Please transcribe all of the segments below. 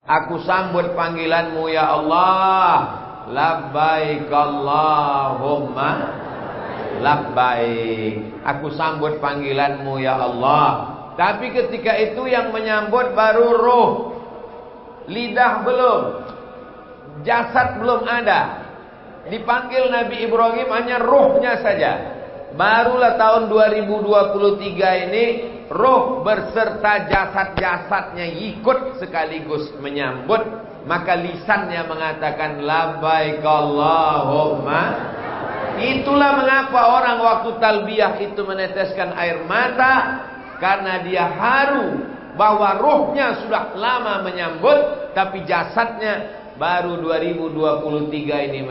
Aku sambut panggilanmu ya Allah. Labbaik Allahumma labbaik. Aku sambut panggilanmu ya Allah. Tapi ketika itu yang menyambut baru ruh. Lidah belum. Jasad belum ada. Dipanggil Nabi Ibrahim hanya ruhnya saja. Barulah tahun 2023 ini roh berserta jasad-jasadnya ikut sekaligus menyambut. Maka lisannya mengatakan labbaik Allahumma. Itulah mengapa orang waktu talbiyah itu meneteskan air mata, karena dia haru bahwa rohnya sudah lama menyambut, tapi jasadnya baru 2023 ini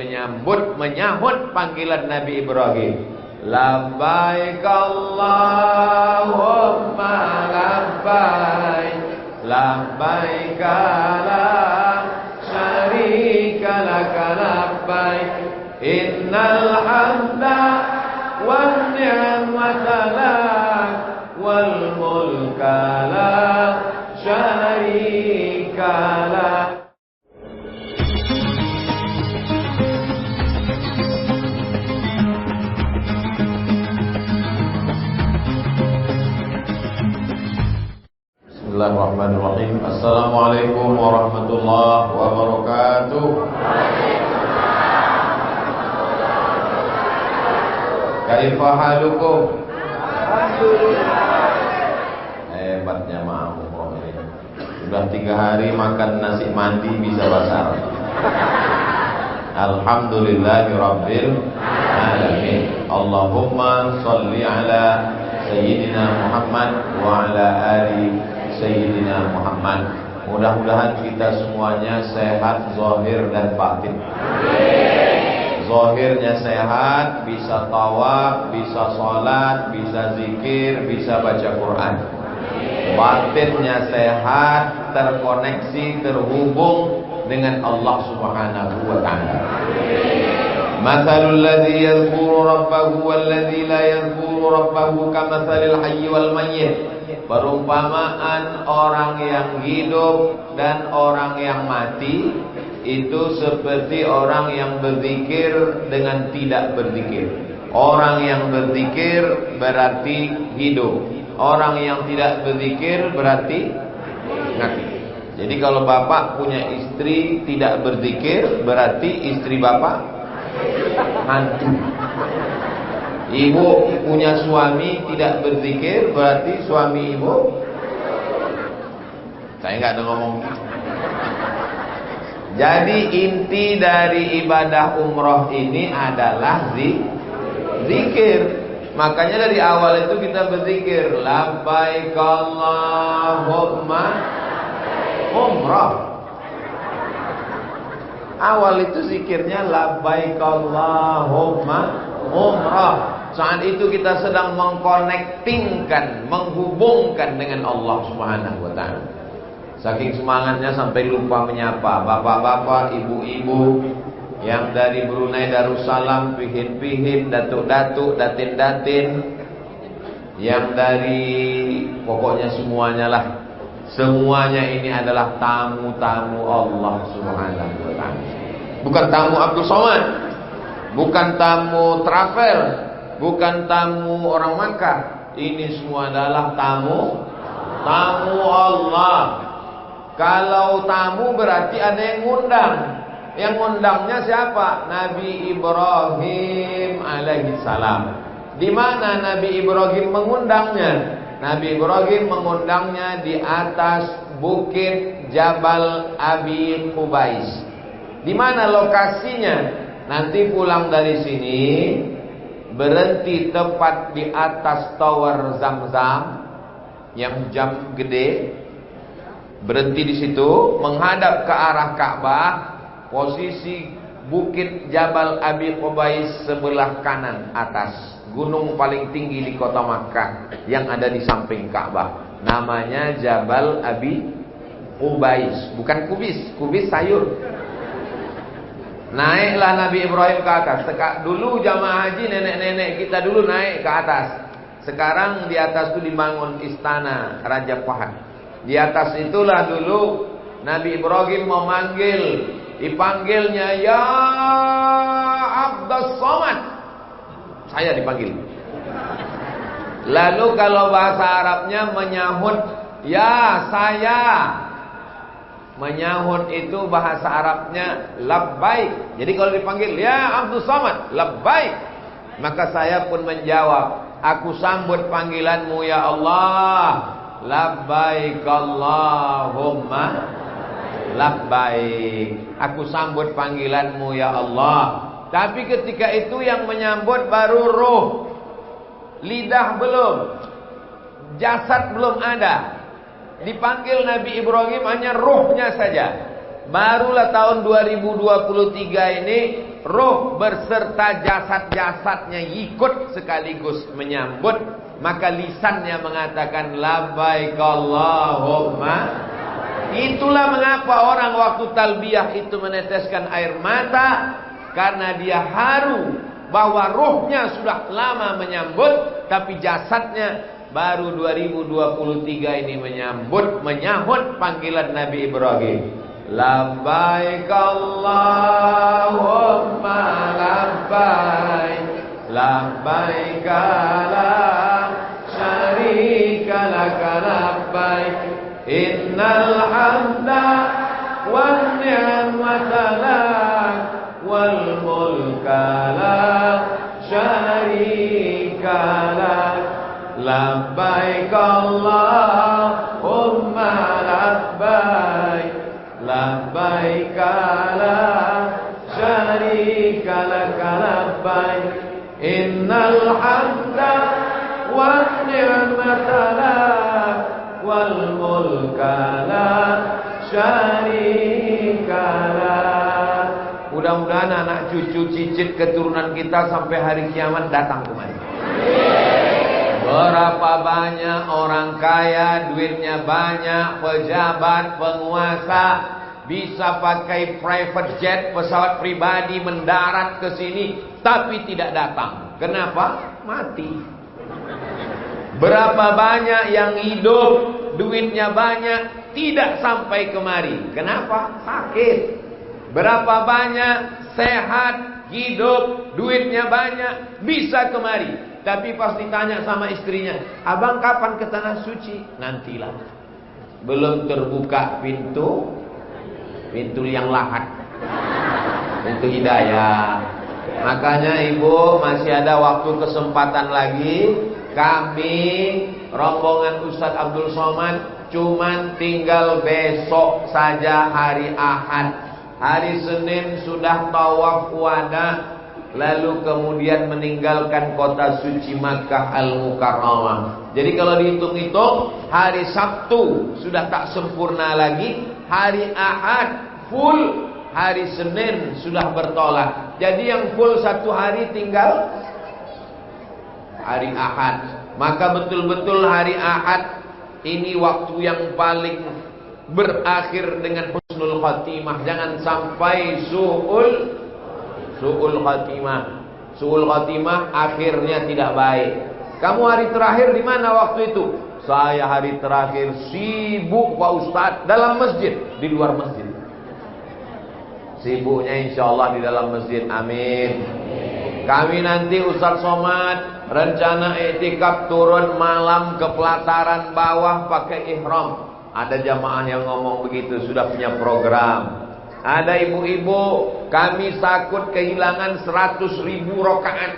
menyahut panggilan Nabi Ibrahim. Labbaik Allahumma labbaik. Labbaik la syarika laka labbaik. Innal hamda wan ni'mata lak wal mulka la syarika lak. Bismillahirrahmanirrahim. Assalamualaikum warahmatullahi wabarakatuh. Kaifa halukum? Hebatnya ma'amum ini. Sudah 3 hari makan nasi mandi bisa basar. Alhamdulillahirabbil alamin. Allahumma sholli ala Sayyidina Muhammad wa ala ali Sayyidina Muhammad. Mudah-mudahan kita semuanya sehat zahir dan batin. Zahirnya sehat, bisa tawaf, bisa sholat, bisa zikir, bisa baca Quran. Batinnya sehat, terkoneksi, terhubung dengan Allah Subhanahu wa ta'ala. Mathalul ladzi yadhkuru rabbahu wal ladzi la yadhkuru rabbahu kamathalil hayyi wal mayyit. Perumpamaan orang yang hidup dan orang yang mati itu seperti orang yang berzikir dengan tidak berzikir. Orang yang berzikir berarti hidup. Orang yang tidak berzikir berarti mati. Jadi kalau bapak punya istri tidak berzikir, berarti istri bapak hantu. Ibu punya suami tidak berzikir, berarti suami ibu. Saya nggak ada ngomong. Jadi inti dari ibadah umroh ini adalah zikir. Makanya dari awal itu kita berzikir labbaik Allahumma umroh. Awal itu zikirnya labbaik Allahumma umroh. Saat itu kita sedang mengkonektingkan, menghubungkan dengan Allah Subhanahu wa ta'ala. Saking semangatnya sampai lupa menyapa bapak-bapak, ibu-ibu yang dari Brunei Darussalam, pihin-pihin, datuk-datuk, datin-datin, yang dari pokoknya semuanya lah. Semuanya ini adalah tamu-tamu Allah Subhanahu wa ta'ala. Bukan tamu Abdul Somad, bukan tamu travel, bukan tamu orang Makkah. Ini semua adalah tamu Allah. Kalau tamu berarti ada yang ngundang. Yang ngundangnya siapa? Nabi Ibrahim alaihissalam. Di mana Nabi Ibrahim mengundangnya? Nabi Ibrahim mengundangnya di atas bukit Jabal Abi Qubais. Di mana lokasinya? Nanti pulang dari sini, berhenti tepat di atas tower Zamzam yang jam gede. Berhenti di situ, menghadap ke arah Ka'bah. Posisi bukit Jabal Abi Qubais sebelah kanan atas, gunung paling tinggi di kota Makkah yang ada di samping Ka'bah. Namanya Jabal Abi Qubais, bukan kubis. Kubis sayur. Naiklah Nabi Ibrahim ke atas. Dulu jamaah haji nenek-nenek kita dulu naik ke atas. Sekarang di atas itu dibangun istana Raja Fahad. Di atas itulah dulu Nabi Ibrahim mau manggil, dipanggilnya ya Abdus Somad. Saya dipanggil. Lalu kalau bahasa Arabnya menyahut ya saya. Menyahut itu bahasa Arabnya labbaik. Jadi kalau dipanggil ya Abdus Somad, labbaik. Maka saya pun menjawab, aku sambut panggilanmu ya Allah. Labbaik Allahumma labbaik. Aku sambut panggilanmu ya Allah. Tapi ketika itu yang menyambut baru roh. Lidah belum, jasad belum ada. Dipanggil Nabi Ibrahim hanya rohnya saja. Barulah tahun 2023 ini roh berserta jasad-jasadnya ikut sekaligus menyambut. Maka lisannya mengatakan labbaik Allahumma. Itulah mengapa orang waktu talbiyah itu meneteskan air mata, karena dia haru bahwa rohnya sudah lama menyambut, tapi jasadnya baru 2023 ini menyahut panggilan Nabi Ibrahim. Labbaik Allahumma labbaik, labbaik la syarika laka labbaik, innal hamda wan ni'mata lak wal mulka la syarika lak. Labbaik Allahumma labbaik, labbaik la syarika laka labbaik, innal hamda wan ni'mata lak wal mulka la syarika lak. Mudah-mudahan anak cucu cicit keturunan kita sampai hari kiamat datang kemari. Berapa banyak orang kaya, duitnya banyak, pejabat, penguasa, bisa pakai private jet, pesawat pribadi mendarat ke sini, tapi tidak datang. Kenapa? Mati. Berapa banyak yang hidup, duitnya banyak, tidak sampai kemari. Kenapa? Sakit. Berapa banyak sehat, hidup, duitnya banyak, bisa kemari. Tapi pas ditanya sama istrinya, abang kapan ke tanah suci? Nantilah. Belum terbuka pintu yang lahat, pintu hidayah. Makanya ibu masih ada waktu kesempatan lagi. Kami rombongan Ustadz Abdul Somad cuman tinggal besok saja hari Ahad. Hari Senin sudah tawaf wada, lalu kemudian meninggalkan kota suci Makkah Al-Mukarramah. Jadi kalau dihitung-hitung, hari Sabtu sudah tak sempurna lagi, hari Ahad full, hari Senin sudah bertolak. Jadi yang full satu hari tinggal hari Ahad. Maka betul-betul hari Ahad ini waktu yang paling berakhir dengan husnul khatimah. Jangan sampai su'ul khatimah. Su'ul khatimah akhirnya tidak baik. Kamu hari terakhir di mana waktu itu? Saya hari terakhir sibuk Pak Ustadz dalam masjid, di luar masjid. Sibuknya insyaallah di dalam masjid. Amin. Kami nanti Ustadz Somad rencana iktikaf turun malam ke pelataran bawah pakai ihram. Ada jamaah yang ngomong begitu, sudah punya program. Ada ibu-ibu, kami takut kehilangan 100.000 rakaat.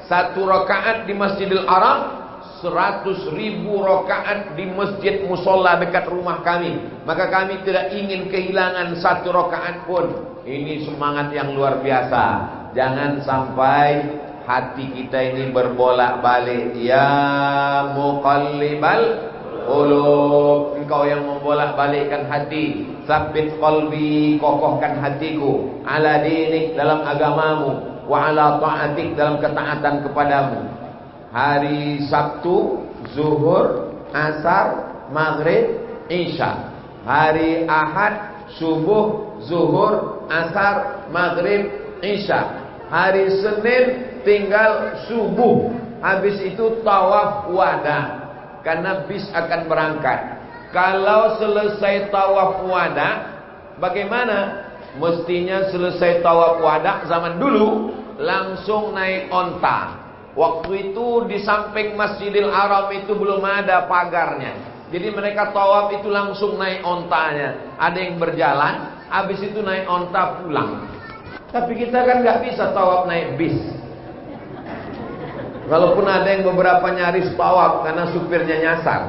Satu rakaat di Masjidil Haram, 100.000 rakaat di masjid musola dekat rumah kami. Maka kami tidak ingin kehilangan satu rakaat pun. Ini semangat yang luar biasa. Jangan sampai hati kita ini berbolak-balik. Ya muqallibal qulub, engkau yang membolak-balikkan hati. Sabbit qalbi, kokohkan hatiku. Ala dinik, dalam agamamu. Wa ala ta'atik, dalam ketaatan kepadamu. Hari Sabtu zuhur, asar, maghrib, isya. Hari Ahad subuh, zuhur, asar, maghrib, isya. Hari Senin tinggal subuh. Habis itu tawaf wada, karena bis akan berangkat. Kalau selesai tawaf wada, Bagaimana? Mestinya selesai tawaf wada zaman dulu langsung naik onta. Waktu itu di samping Masjidil Haram itu belum ada pagarnya. Jadi mereka tawaf itu langsung naik ontanya. Ada yang berjalan, habis itu naik onta pulang. Tapi kita kan nggak bisa tawaf naik bis. Walaupun ada yang beberapa nyaris tawaf karena supirnya nyasar.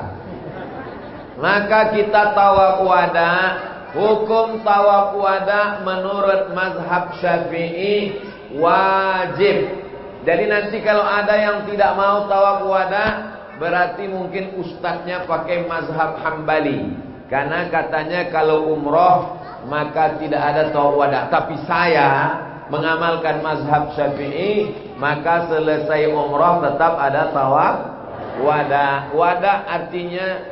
Maka kita tawaf wada. Hukum tawaf wada menurut mazhab Syafi'i wajib. Jadi nanti kalau ada yang tidak mau tawaf wada, berarti mungkin ustadznya pakai mazhab Hambali. Karena katanya kalau umroh maka tidak ada tawaf wada. Tapi saya mengamalkan mazhab Syafi'i, maka selesai umroh tetap ada tawaf wada. Wada artinya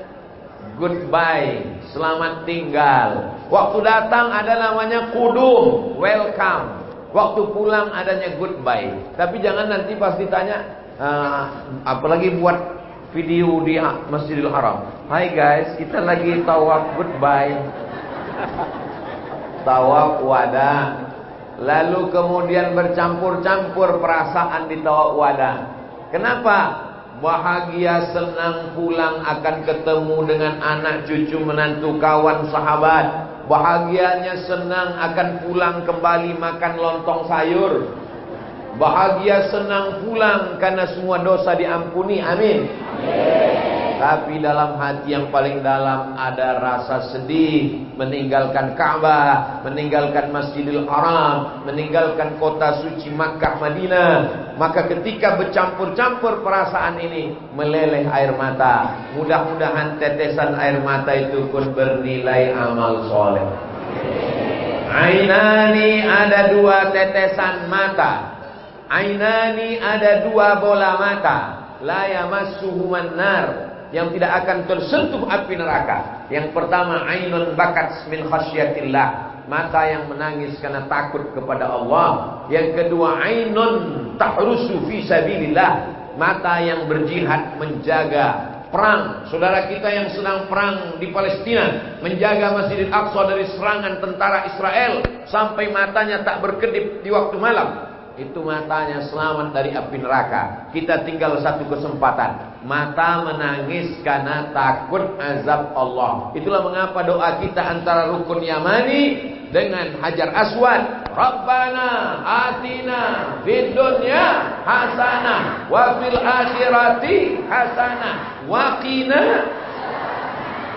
goodbye, selamat tinggal. Waktu datang ada namanya kudum, welcome. Waktu pulang adanya goodbye. Tapi jangan nanti pas ditanya, apalagi buat video di Masjidil Haram. Hai guys, kita lagi tawaf goodbye. Tawaf wada. Lalu kemudian bercampur-campur perasaan di tawaf wada. Kenapa? Bahagia, senang pulang akan ketemu dengan anak, cucu, menantu, kawan, sahabat. Bahagianya senang akan pulang kembali makan lontong sayur. Bahagia senang pulang karena semua dosa diampuni. Amin. Tapi dalam hati yang paling dalam ada rasa sedih, meninggalkan Ka'bah, meninggalkan Masjidil Haram, meninggalkan kota suci Makkah Madinah. Maka ketika bercampur-campur perasaan ini, meleleh air mata. Mudah-mudahan tetesan air mata itu pun bernilai amal soleh. Ainani, ada dua tetesan mata. Ainani, ada dua bola mata. La yamassuhuman nar, yang tidak akan tersentuh api neraka. Yang pertama, ainun bakat min khasyatillah, mata yang menangis karena takut kepada Allah. Yang kedua, ainun tahrusu fi sabilillah, mata yang berjihad menjaga perang. Saudara kita yang sedang perang di Palestina, menjaga Masjidil Aqsa dari serangan tentara Israel sampai matanya tak berkedip di waktu malam. Itu matanya selamat dari api neraka. Kita tinggal satu kesempatan, mata menangis karena takut azab Allah. Itulah mengapa doa kita antara rukun Yamani dengan Hajar Aswad, Rabbana atina fid dunya hasanah wa fil akhirati hasanah wa qina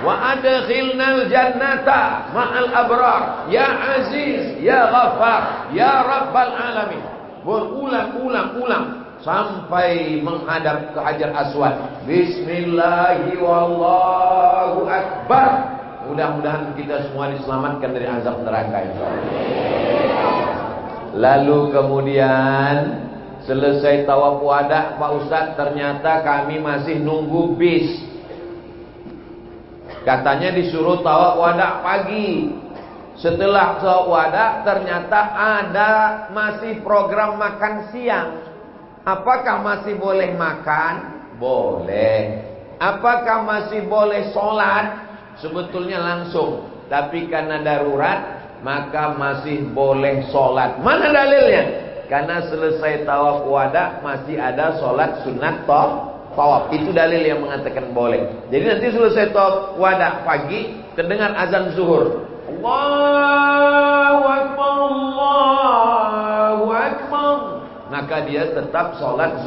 wa adkhilnal jannata ma'al abrar ya aziz ya ghaffar ya rabbal alamin. Berulang-ulang sampai menghadap ke Hajar Aswad. Bismillahi wallahu akbar. Mudah-mudahan kita semua diselamatkan dari azab neraka insyaallah. Lalu kemudian selesai tawaf wada, Pak Ustadz, ternyata kami masih nunggu bis. Katanya disuruh tawaf wada pagi. Setelah tawaf wada ternyata ada masih program makan siang. Apakah masih boleh makan? Boleh. Apakah masih boleh sholat? Sebetulnya langsung. Tapi karena darurat maka masih boleh sholat. Mana dalilnya? Karena selesai tawaf wada masih ada sholat sunat tawaf. Itu dalil yang mengatakan boleh. Jadi nanti selesai tawaf wada pagi, terdengar azan zuhur. Allahu Akbar, Allahu Akbar. Maka dia tetap sholat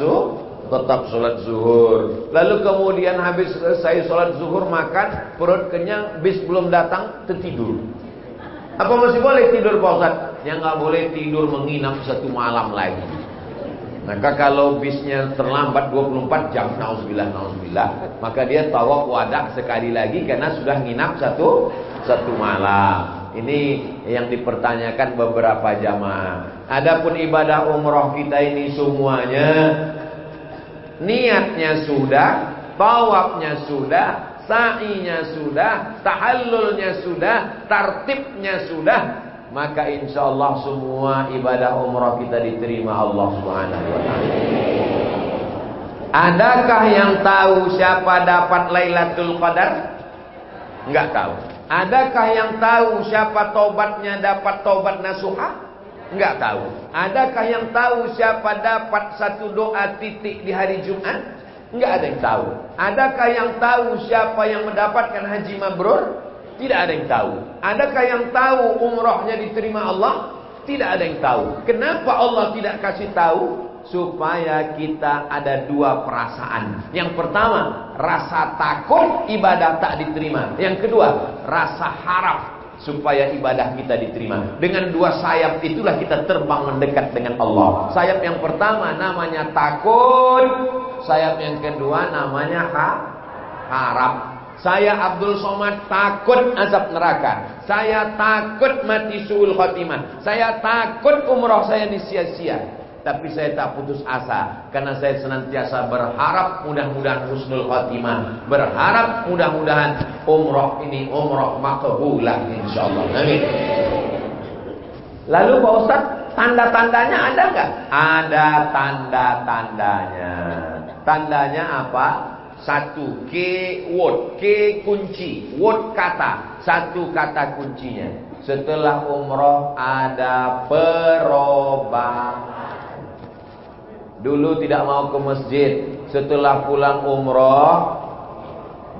zuhur. Lalu kemudian habis selesai sholat zuhur, makan, perut kenyang, bis belum datang, tertidur. Apa masih boleh tidur Pak Ustaz? Yang nggak boleh tidur menginap satu malam lagi. Maka kalau bisnya terlambat 24 jam, nauzubillah, maka dia tawaf wada sekali lagi karena sudah nginap satu malam. Ini yang dipertanyakan beberapa jamaah. Adapun ibadah umroh kita ini semuanya niatnya sudah, tawafnya sudah, sa'inya sudah, tahallulnya sudah, tartibnya sudah, maka insyaallah semua ibadah umrah kita diterima Allah Subhanahu wa taala. Adakah yang tahu siapa dapat Lailatul Qadar? Enggak tahu. Adakah yang tahu siapa tobatnya dapat tobat nasuha? Enggak tahu. Adakah yang tahu siapa dapat satu doa titik di hari Jumat? Enggak ada yang tahu. Adakah yang tahu siapa yang mendapatkan haji mabrur? Tidak ada yang tahu. Adakah yang tahu umrahnya diterima Allah? Tidak ada yang tahu. Kenapa Allah tidak kasih tahu? Supaya kita ada dua perasaan. Yang pertama, rasa takut ibadah tak diterima. Yang kedua, rasa harap supaya ibadah kita diterima. Dengan dua sayap itulah kita terbang mendekat dengan Allah. Sayap yang pertama namanya takut. Sayap yang kedua namanya harap. Saya Abdul Somad takut azab neraka. Saya takut mati suul khotimah. Saya takut umrah saya disia-sia. Tapi saya tak putus asa, karena saya senantiasa berharap mudah-mudahan husnul khotimah, berharap mudah-mudahan umrah ini umrah maqbulah insyaallah. Amin. Lalu Pak Ustaz, tanda-tandanya ada enggak? Ada tanda-tandanya. Tandanya apa? Satu, keyword, ke kunci, word kata, satu kata kuncinya. Setelah umrah ada perubahan. Dulu tidak mau ke masjid, setelah pulang umrah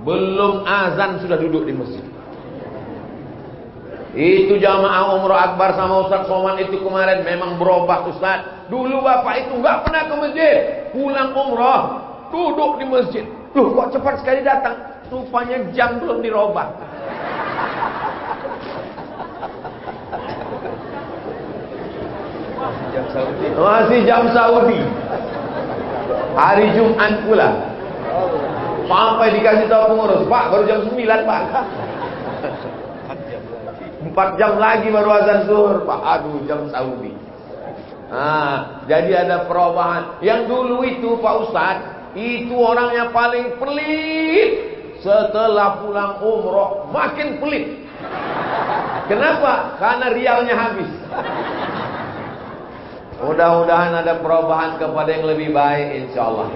belum azan sudah duduk di masjid. Itu jamaah umrah akbar sama Ustaz Somad itu kemarin memang berubah Ustaz. Dulu bapak itu nggak pernah ke masjid, pulang umrah duduk di masjid. Loh, kok cepat sekali datang? Rupanya jam belum dirubah. Masih jam Saudi. Hari Jumat pula. Sampai dikasih tahu pengurus, Pak, baru jam 9, Pak. 4 jam lagi baru azan zuhur, Pak. Aduh, jam Saudi. Jadi ada perubahan. Yang dulu itu Pak Ustadz, itu orangnya paling pelit. Setelah pulang umroh makin pelit. Kenapa? Karena rialnya habis. Mudah-mudahan ada perubahan kepada yang lebih baik insyaallah.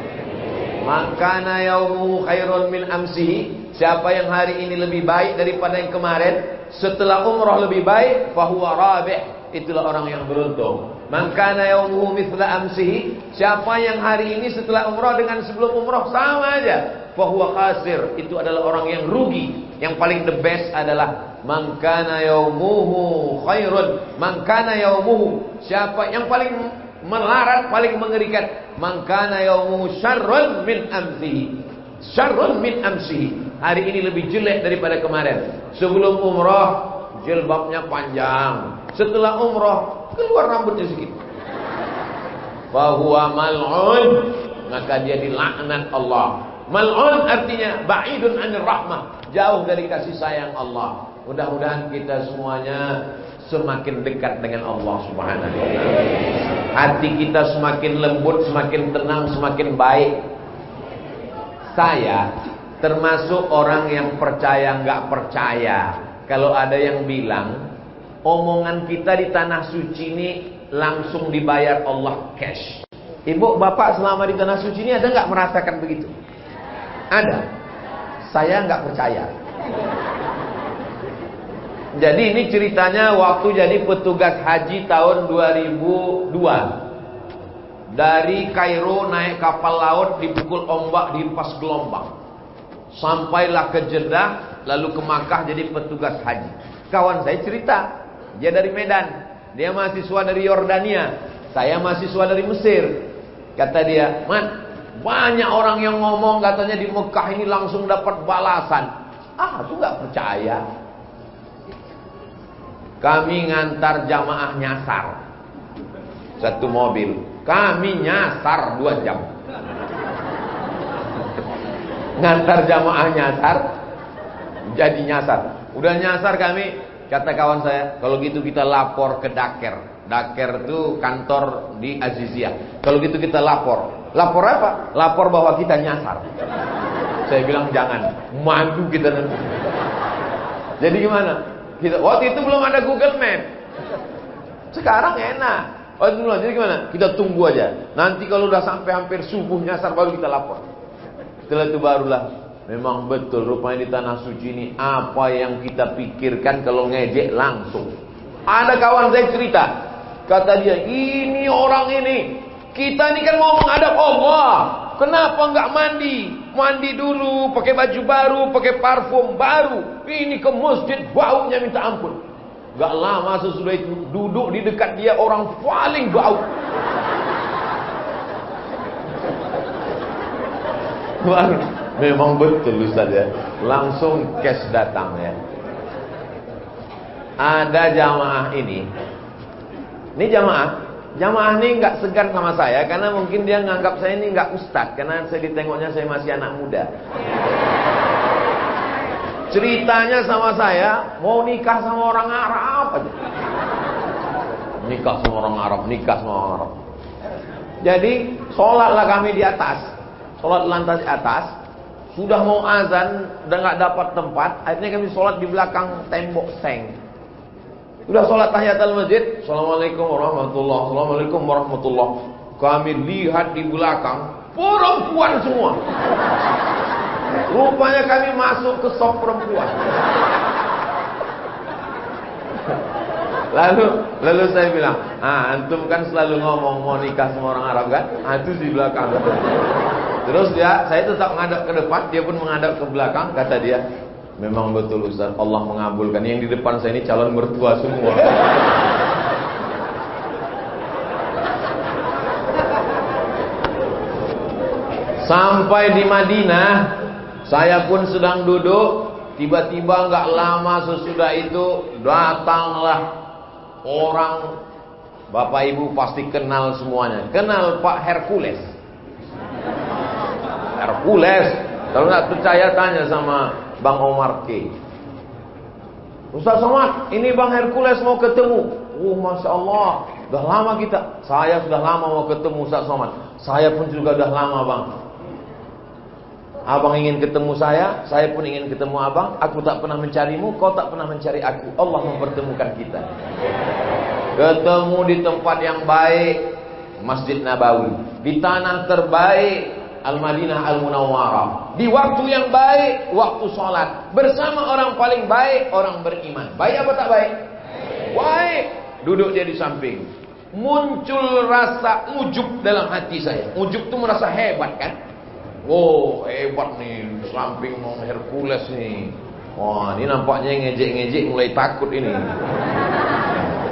Makana yaumuhu khairun min amsihi. Siapa yang hari ini lebih baik daripada yang kemarin, setelah umrah lebih baik, fahuwa rabih. Itulah orang yang beruntung. Makana yaumuhu mithla amsihi. Siapa yang hari ini setelah umrah dengan sebelum umrah sama aja, fahuwa khasir. Itu adalah orang yang rugi. Yang paling the best adalah man kana yaumuhu khairun, man kana yaumuhu, siapa yang paling melarat, paling mengerikan, man kana yaumuhu syarrun min amsihi, syarrun min amsihi. Hari ini lebih jelek daripada kemarin. Sebelum umrah jilbabnya panjang, setelah umrah keluar rambutnya sedikit. Fa huwa mal'un, maka dia dilaknat Allah. Mal'un artinya ba'idun 'anir rahmah, jauh dari kasih sayang Allah. Mudah-mudahan kita semuanya semakin dekat dengan Allah Subhanahu wa taala. Hati kita semakin lembut, semakin tenang, semakin baik. Saya termasuk orang yang percaya enggak percaya kalau ada yang bilang omongan kita di tanah suci ini langsung dibayar Allah cash. Ibu, bapak selama di tanah suci ini ada enggak merasakan begitu? Ada. Saya enggak percaya. Jadi ini ceritanya waktu jadi petugas haji tahun 2002. Dari Kairo naik kapal laut, dipukul ombak, dihempas gelombang. Sampailah ke Jeddah, lalu ke Makkah jadi petugas haji. Kawan saya cerita, dia dari Medan, dia mahasiswa dari Yordania, saya mahasiswa dari Mesir. Kata dia, "Man, banyak orang yang ngomong katanya di Mekah ini langsung dapat balasan." Aku nggak percaya. Kami ngantar jamaah nyasar satu mobil, kami nyasar 2 jam. Ngantar jamaah nyasar, jadi nyasar. Udah nyasar kami, kata kawan saya, kalau gitu kita lapor ke Daker. Daker itu kantor di Aziziyah. Kalau gitu kita lapor. Lapor apa? Lapor bahwa kita nyasar. Saya bilang jangan, malu kita nanti. Jadi gimana? Waktu itu belum ada Google Map. Sekarang enak. Waktu itu belum. Jadi gimana? Kita tunggu aja. Nanti kalau udah sampai hampir subuh nyasar baru kita lapor. Setelah itu barulah Memang betul, rupanya di tanah suci ini apa yang kita pikirkan kalau ngejek langsung. Ada kawan saya cerita, kata dia, ini orang ini, kita ini kan mau menghadap Allah, kenapa nggak mandi? Mandi dulu, pakai baju baru, pakai parfum baru. Ini ke masjid baunya minta ampun. Gak lama sesudah itu duduk di dekat dia orang paling bau. Memang betul Ustaz ya. Langsung cash datang ya. Ada jamaah ini. Ini jamaah ini nggak segan sama saya karena mungkin dia nganggap saya ini nggak ustaz karena saya ditengoknya saya masih anak muda. Ceritanya sama saya mau nikah sama orang Arab aja. Nikah sama orang Arab. Jadi sholatlah kami di atas. Sholat lantas di atas. Sudah mau azan, udah nggak dapat tempat. Akhirnya kami sholat di belakang tembok seng. Sudah sholat tahiyatul masjid. Assalamualaikum warahmatullahi wabarakatuh. Assalamualaikum warahmatullahi wabarakatuh. Kami lihat di belakang perempuan semua. Rupanya kami masuk ke sop perempuan. Lalu saya bilang, antum kan selalu ngomong mau nikah sama orang Arab kan? Itu di belakang. Terus saya tetap menghadap ke depan, dia pun menghadap ke belakang. Kata dia, memang betul Ustaz, Allah mengabulkan. Yang di depan saya ini calon mertua semua. Sampai di Madinah, saya pun sedang duduk. Tiba-tiba nggak lama sesudah itu datanglah orang. Bapak Ibu pasti kenal semuanya. Kenal Pak Hercules. Kalau nggak percaya tanya sama Bang Omar K. Ustaz Somad, ini Bang Hercules mau ketemu. Masya Allah, sudah lama kita. Saya sudah lama mau ketemu Ustaz Somad. Saya pun juga sudah lama Bang. Abang ingin ketemu saya pun ingin ketemu abang. Aku tak pernah mencarimu, kau tak pernah mencari aku. Allah mempertemukan kita. Ketemu di tempat yang baik, Masjid Nabawi. Di tanah terbaik, Al-Madinah Al-Munawwarah. Di waktu yang baik, waktu sholat. Bersama orang paling baik, orang beriman. Baik apa tak baik? Baik. Duduk dia di samping. Muncul rasa ujub dalam hati saya. Ujub itu merasa hebat kan? Oh hebat nih, samping Bang Hercules nih. Wah ini nampaknya ngejek-ngejek mulai takut ini.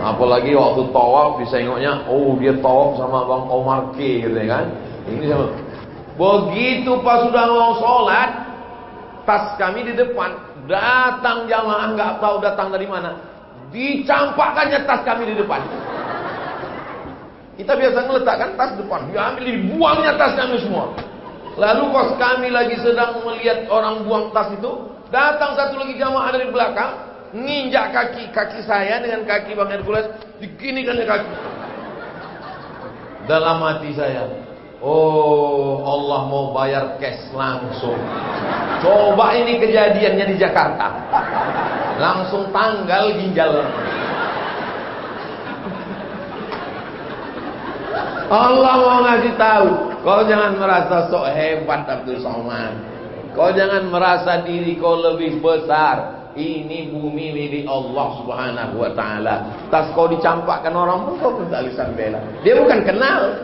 Apalagi waktu tawaf bisa nengoknya, oh dia tawaf sama Bang Omar K gitu kan. Ini sama. Begitu pas sudah mau sholat, tas kami di depan, datang jamaah nggak tahu datang dari mana, dicampakkannya tas kami di depan. Kita biasa ngeletakkan tas depan, diambil dibuangnya tas kami semua. Lalu pas kami lagi sedang melihat orang buang tas itu, datang satu lagi jamaah dari belakang, nginjak kaki saya dengan kaki Bang Hercules, diginikannya kaki. Dalam hati saya, oh Allah mau bayar cash langsung. Coba ini kejadiannya di Jakarta, langsung tanggal ginjal. Allah mau ngasih tahu, kau jangan merasa sok hebat Abdul Somad. Kau jangan merasa diri kau lebih besar. Ini bumi milik Allah Subhanahu wa taala. Tas kau dicampakkan orang pun kau pun tak lisan bela. Dia bukan kenal.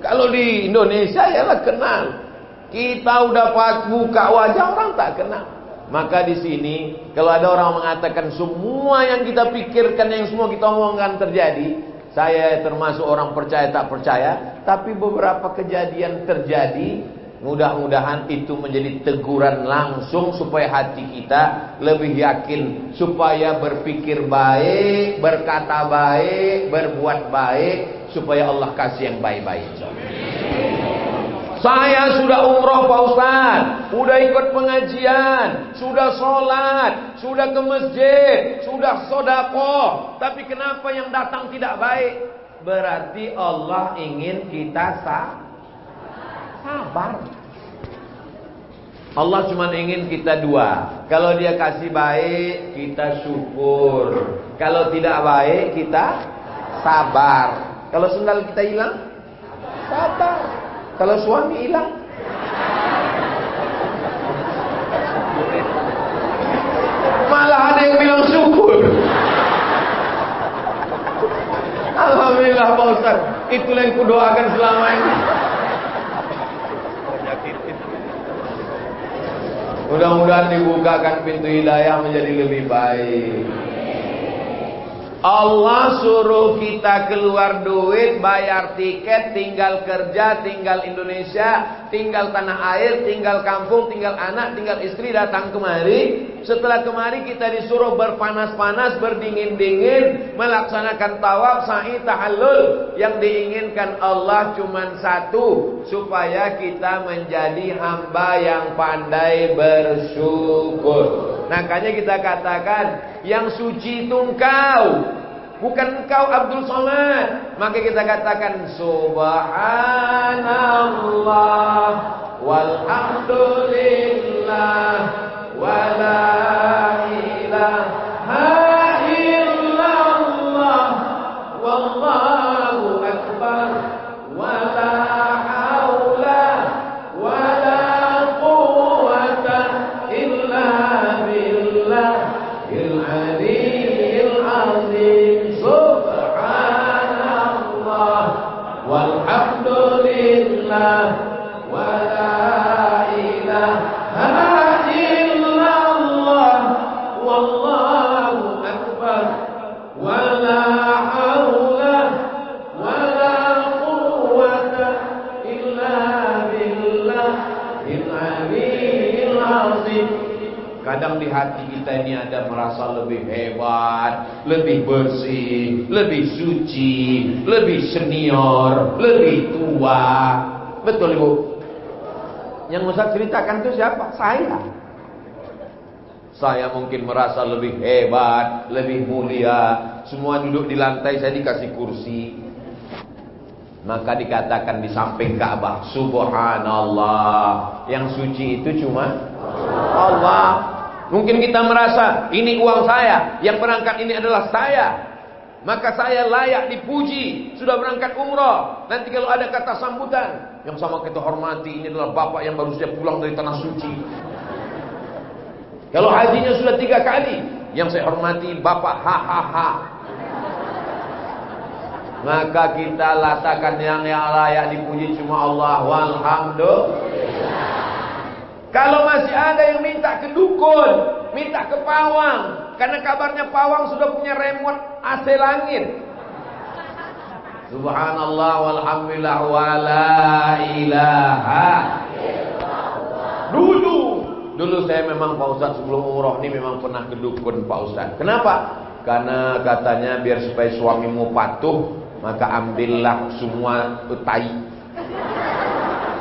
Kalau di Indonesia ialah kenal. Kita udah buka wajah orang tak kenal. Maka di sini kalau ada orang mengatakan semua yang kita pikirkan, yang semua kita omongkan terjadi, saya termasuk orang percaya tak percaya, tapi beberapa kejadian terjadi. Mudah-mudahan itu menjadi teguran langsung supaya hati kita lebih yakin, supaya berpikir baik, berkata baik, berbuat baik, supaya Allah kasih yang baik-baik. Saya sudah umroh Pak Ustaz, sudah ikut pengajian, sudah sholat, sudah ke masjid, sudah sedekah, tapi kenapa yang datang tidak baik? Berarti Allah ingin kita sabar. Allah cuma ingin kita dua. Kalau dia kasih baik, kita syukur. Kalau tidak baik, kita sabar. Kalau sendal kita hilang, sabar. Kalau suami hilang, Malah ada yang bilang syukur. Alhamdulillah Pak Ustaz, itulah yang kudoakan selama ini. Mudah-mudahan dibukakan pintu hidayah menjadi lebih baik. Allah suruh kita keluar duit, bayar tiket, tinggal kerja, tinggal Indonesia, tinggal tanah air, tinggal kampung, tinggal anak, tinggal istri, datang kemari. Setelah kemari kita disuruh berpanas-panas, berdingin-dingin, melaksanakan tawaf, sa'i, tahallul. Yang diinginkan Allah cuma satu, supaya kita menjadi hamba yang pandai bersyukur. Makanya kita katakan, yang suci itu engkau, bukan engkau Abdul Somad. Maka kita katakan subhanallah walhamdulillah wala ilaha illallah wallahu akbar wala haula wala quwwata illa billahil aliyyil azim. Subhanallah walhamdulillah wala ilaha illallah wallahu akbar wala haula wala quwwata illa billahil aliyyil azim. Kadang di hati kita ini ada merasa lebih hebat, lebih bersih, lebih suci, lebih senior, lebih tua. Betul Ibu? Yang Ustaz ceritakan itu siapa? Saya mungkin merasa lebih hebat, lebih mulia. Semua duduk di lantai, saya dikasih kursi. Maka dikatakan di samping Ka'bah, subhanallah, yang suci itu cuma Allah. Mungkin kita merasa ini uang saya, yang berangkat ini adalah saya, maka saya layak dipuji. Sudah berangkat umrah, nanti kalau ada kata sambutan, yang sama kita hormati, ini adalah bapak yang baru saja pulang dari tanah suci. Kalau hajinya sudah 3 kali, yang saya hormati bapak hahaha. Maka kita katakan yang layak dipuji cuma Allah, walhamdulillah. Kalau masih ada yang minta ke dukun, minta ke pawang, karena kabarnya pawang sudah punya remote AC langit. Subhanallah walhamdulillah wala ilaha. Dulu saya memang Pak Ustaz sebelum umroh ini memang pernah ke dukun Pak Ustaz. Kenapa? Karena katanya biar supaya suamimu patuh, maka ambillah semua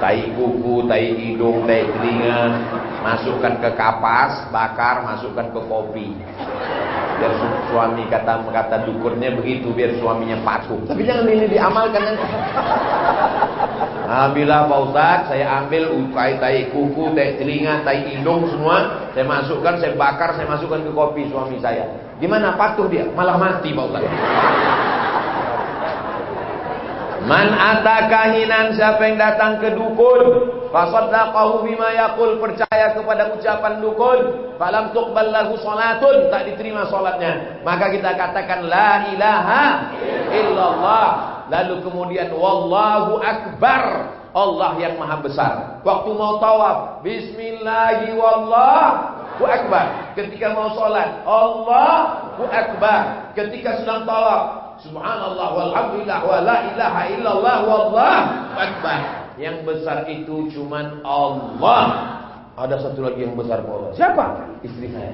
tai kuku, tai hidung, tai telinga, masukkan ke kapas, bakar, masukkan ke kopi. Biar suami kata dukunnya begitu, biar suaminya patuh. Tapi jangan ini diamalkan nanti. Alhamdulillah Pak Ustaz, saya ambil tai kuku, tai telinga, tai hidung semua, saya masukkan, saya bakar, saya masukkan ke kopi suami saya. Gimana patuh dia? Malah mati Pak Ustaz. Man atakahinan, siapa yang datang ke dukun, fasaddaqahu bima yaqul, percaya kepada ucapan dukun, falam tuqbal lahu salatun, tak diterima salatnya, maka kita katakan la ilaha illallah. Lalu kemudian wallahu akbar, Allah yang maha besar. Waktu mau tawaf, bismillahi wallahu akbar. Ketika mau salat, Allahu akbar. Ketika sedang tawaf, subhanallah walhamdulillah wala ilaha illallah wallahu akbar. Yang besar itu cuman Allah. Ada satu lagi yang besar Allah. Siapa? Istri saya.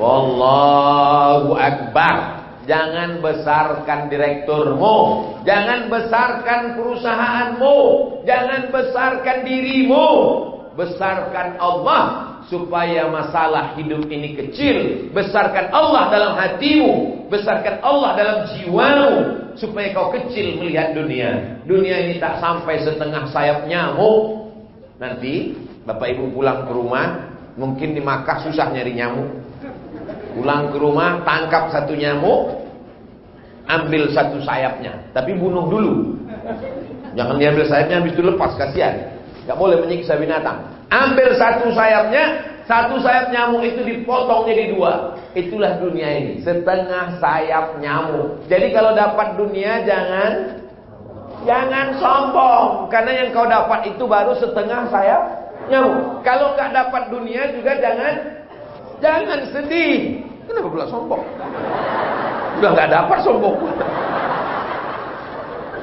Wallahu akbar. Jangan besarkan direkturmu, jangan besarkan perusahaanmu, jangan besarkan dirimu. Besarkan Allah supaya masalah hidup ini kecil. Besarkan Allah dalam hatimu, besarkan Allah dalam jiwamu, supaya kau kecil melihat dunia. Dunia ini tak sampai setengah sayap nyamuk. Nanti Bapak Ibu pulang ke rumah, mungkin di Makkah susah nyari nyamuk. Pulang ke rumah, tangkap satu nyamuk, ambil satu sayapnya, tapi bunuh dulu. Jangan diambil sayapnya habis itu lepas, kasihan. Gak boleh menyiksa binatang. Ambil satu sayap nyamuk itu dipotong jadi dua. Itulah dunia ini, setengah sayap nyamuk. Jadi kalau dapat dunia jangan sombong, karena yang kau dapat itu baru setengah sayap nyamuk. Kalau nggak dapat dunia juga jangan sedih. Kenapa pula sombong? Udah nggak dapat sombong.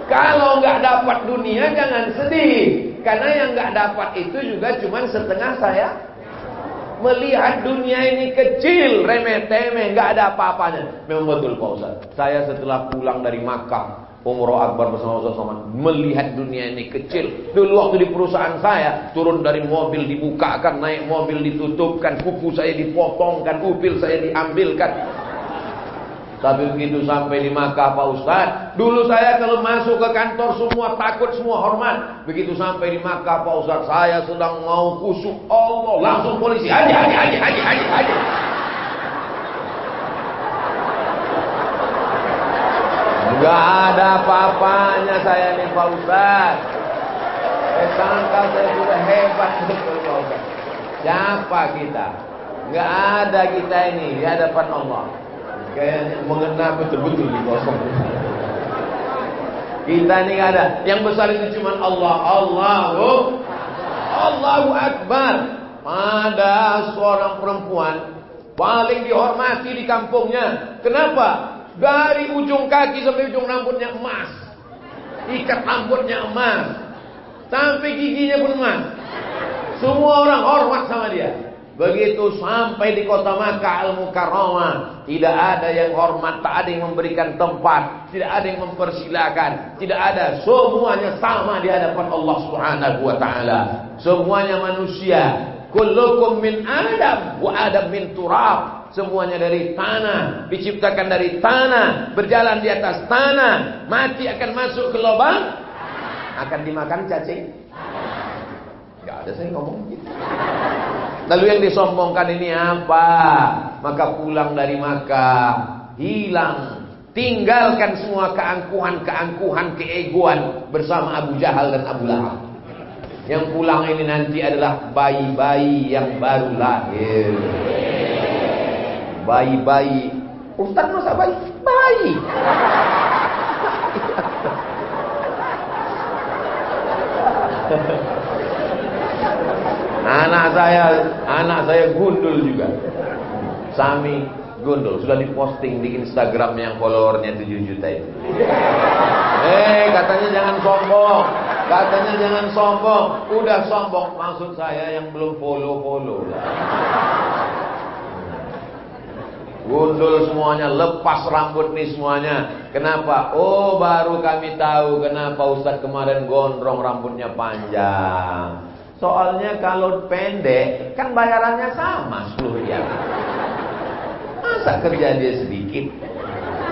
Kalau nggak dapat dunia jangan sedih, karena yang nggak dapat itu juga cuma setengah sayap. Melihat dunia ini kecil, remeh-temeh, nggak ada apa-apanya. Memang betul Pak Ustaz. Saya setelah pulang dari Makkah, Umroh Akbar bersama Ustaz Somad, melihat dunia ini kecil. Dulu waktu di perusahaan saya, turun dari mobil dibukakan, naik mobil ditutupkan, kuku saya dipotongkan, upil saya diambilkan. Tapi begitu sampai di Makkah Pak Ustaz, dulu saya kalau masuk ke kantor semua takut, semua hormat. Begitu sampai di Makkah Pak Ustaz, saya sedang mau kusuk, Allah langsung polisi, haji. Enggak ada apa-apanya saya nih Pak Ustaz. Sangka saya sudah hebat betul Pak Ustaz. Siapa kita? Enggak ada kita ini di hadapan Allah. Kayaknya mengena betul-betul di kosong. Kita ini nggak ada. Yang besar itu cuma Allah. Allahu Akbar. Ada seorang perempuan paling dihormati di kampungnya. Kenapa? Dari ujung kaki sampai ujung rambutnya emas. Ikat rambutnya emas. Sampai giginya pun emas. Semua orang hormat sama dia. Begitu sampai di kota Makkah Al-Mukarramah, tidak ada yang hormat, tak ada yang memberikan tempat, tidak ada yang mempersilakan, tidak ada. Semuanya sama di hadapan Allah Subhanahu wa taala. Semuanya manusia. Kullukum min Adam wa Adam min turab. Semuanya dari tanah, diciptakan dari tanah, berjalan di atas tanah, mati akan masuk ke lubang, akan dimakan cacing. Enggak ada saya ngomong gitu. Lalu yang disombongkan ini apa? Maka pulang dari Makkah, hilang, tinggalkan semua keangkuhan, keegoan bersama Abu Jahal dan Abu Lahab. Yang pulang ini nanti adalah bayi-bayi yang baru lahir. Bayi-bayi. Ustaz masa bayi? Bayi. Anak saya gundul juga. Sami gundul. Sudah diposting di Instagram yang followernya 7 juta itu. Katanya jangan sombong. Udah sombong. Maksud saya yang belum follow. Gundul semuanya, lepas rambut nih semuanya. Kenapa? Oh, baru kami tahu kenapa Ustaz kemarin gondrong rambutnya panjang. Soalnya kalau pendek kan bayarannya sama 10 riyal. Masa kerja dia sedikit?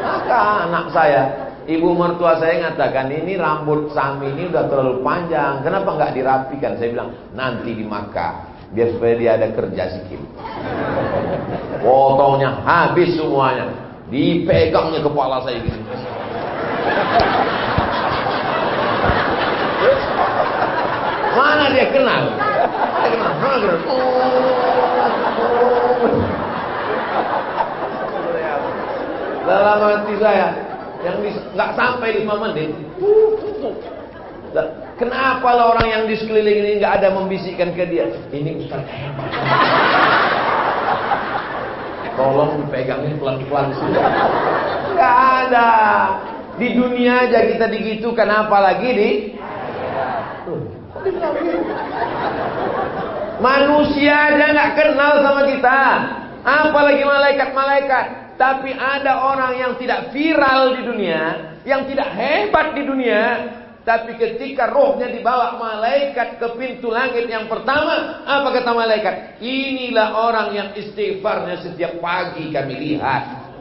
Maka anak saya, ibu mertua saya ngatakan, ini rambut Sami ini udah terlalu panjang, kenapa nggak dirapikan? Saya bilang, nanti di Makkah, biar supaya dia ada kerja sikit. Potongnya habis semuanya, dipegangnya kepala saya gini. Mana dia kenal? Dalam hati saya, yang nggak sampai 5 menit. Kenapa lah orang yang di sekeliling ini nggak ada membisikkan ke dia? Ini Ustaz hebat. Tolong dipegangin pelan-pelan sudah. Nggak ada. Di dunia aja kita digitukan, apalagi di manusia aja nggak kenal sama kita, apalagi malaikat-malaikat. Tapi ada orang yang tidak viral di dunia, yang tidak hebat di dunia, tapi ketika rohnya dibawa malaikat ke pintu langit yang pertama, apa kata malaikat? Inilah orang yang istighfarnya setiap pagi kami lihat.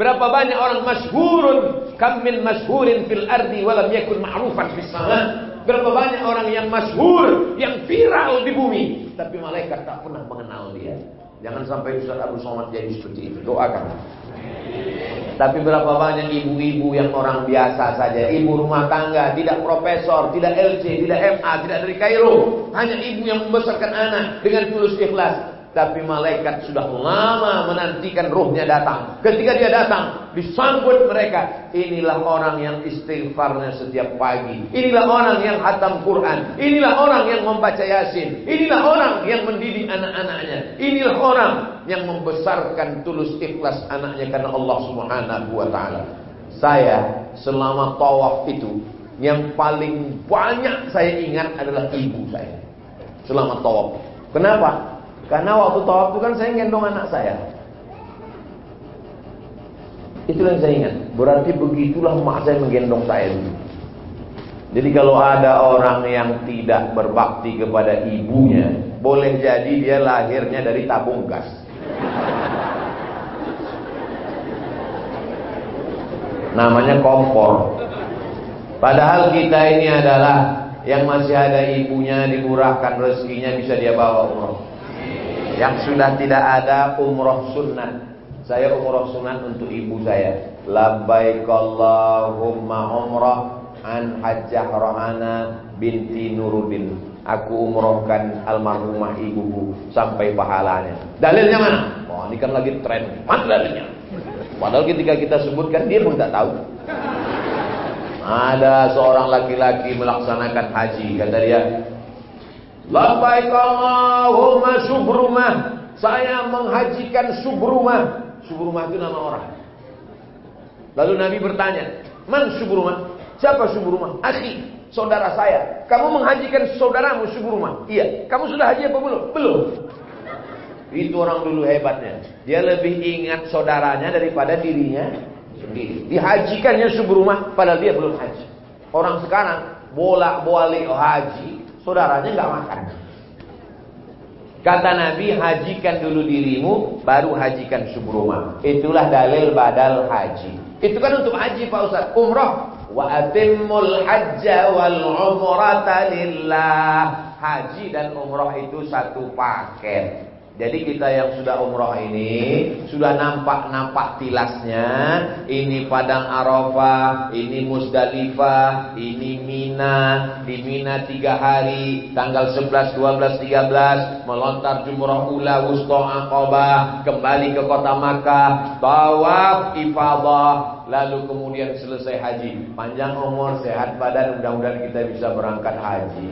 Berapa banyak orang masyhurun, kam min masyhurin fil ardi walam yakun ma'rufan fis sama. Berapa banyak orang yang masyhur, yang viral di bumi, tapi malaikat tak pernah mengenal dia. Jangan sampai Ustaz Abdul Somad jadi seperti itu. Doakan. Tapi berapa banyak ibu-ibu yang orang biasa saja, ibu rumah tangga, tidak profesor, tidak LC, tidak MA, tidak dari Kairo, hanya ibu yang membesarkan anak dengan tulus ikhlas. Tapi malaikat sudah lama menantikan ruhnya datang. Ketika dia datang, disambut mereka. Inilah orang yang istighfarnya setiap pagi. Inilah orang yang khatam Quran. Inilah orang yang membaca Yasin. Inilah orang yang mendidik anak-anaknya. Inilah orang yang membesarkan tulus ikhlas anaknya karena Allah Subhanahu wa ta'ala. Saya selama tawaf itu, yang paling banyak saya ingat adalah ibu saya selama tawaf. Kenapa? Karena waktu tawaf itu kan saya gendong anak saya. Itu yang saya ingat. Berarti begitulah mak saya menggendong saya dulu. Jadi kalau ada orang yang tidak berbakti kepada ibunya, boleh jadi dia lahirnya dari tabung gas. Namanya kompor. Padahal kita ini adalah yang masih ada ibunya, dimurahkan rezekinya, bisa dia bawa umroh. Yang sudah tidak ada umroh sunnah. Saya umroh sunnah untuk ibu saya. Labbaik Allahumma umrah an hajjah Rohana binti Nuruddin. Aku umrohkan almarhumah ibuku sampai pahalanya. Dalilnya mana? Oh, ini kan lagi tren. Mana dalilnya? Padahal ketika kita sebutkan dia pun tak tahu. Ada seorang laki-laki melaksanakan haji, kata dia, labbaik Allahumma Subrumah. Saya menghajikan Subrumah. Subrumah itu nama orang. Lalu Nabi bertanya, man Subrumah? Siapa Subrumah? Akhi, saudara saya. Kamu menghajikan saudaramu Subrumah? Iya. Kamu sudah haji apa belum? Belum. Itu orang dulu hebatnya. Dia lebih ingat saudaranya daripada dirinya sendiri. Dihajikannya Subrumah padahal dia belum haji. Orang sekarang bolak-balik haji, saudaranya nggak makan. Kata Nabi, hajikan dulu dirimu, baru hajikan Subrumah. Itulah dalil badal haji. Itu kan untuk haji Pak Ustaz. Umrah. Wa atimmul hajja wal umrata lillah. Haji dan umrah itu satu paket. Jadi kita yang sudah umrah ini sudah nampak tilasnya. Ini Padang Arafah, ini Musdalifah, ini Mina. Di Mina 3 hari, tanggal 11, 12, 13 melontar jumrah ula wusta Aqabah, kembali ke kota Makkah, tawaf ifadah, lalu kemudian selesai haji. Panjang umur, sehat badan, mudah-mudahan kita bisa berangkat haji.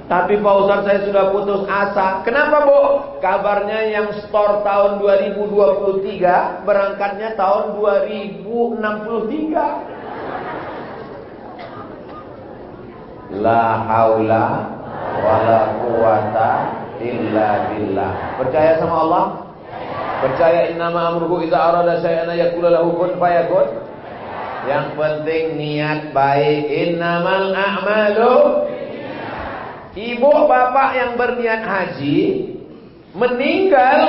Tapi Pak Ustaz, saya sudah putus asa. Kenapa, Bu? Kabarnya yang store tahun 2023 berangkatnya tahun 2063. La haula wala quwata illa billah. Percaya sama Allah? Percaya innama amruhu idza arada syai'an yaqulu lahu kun fayakun. Yang penting niat baik. Innamal a'malu. Ibu bapak yang berniat haji meninggal,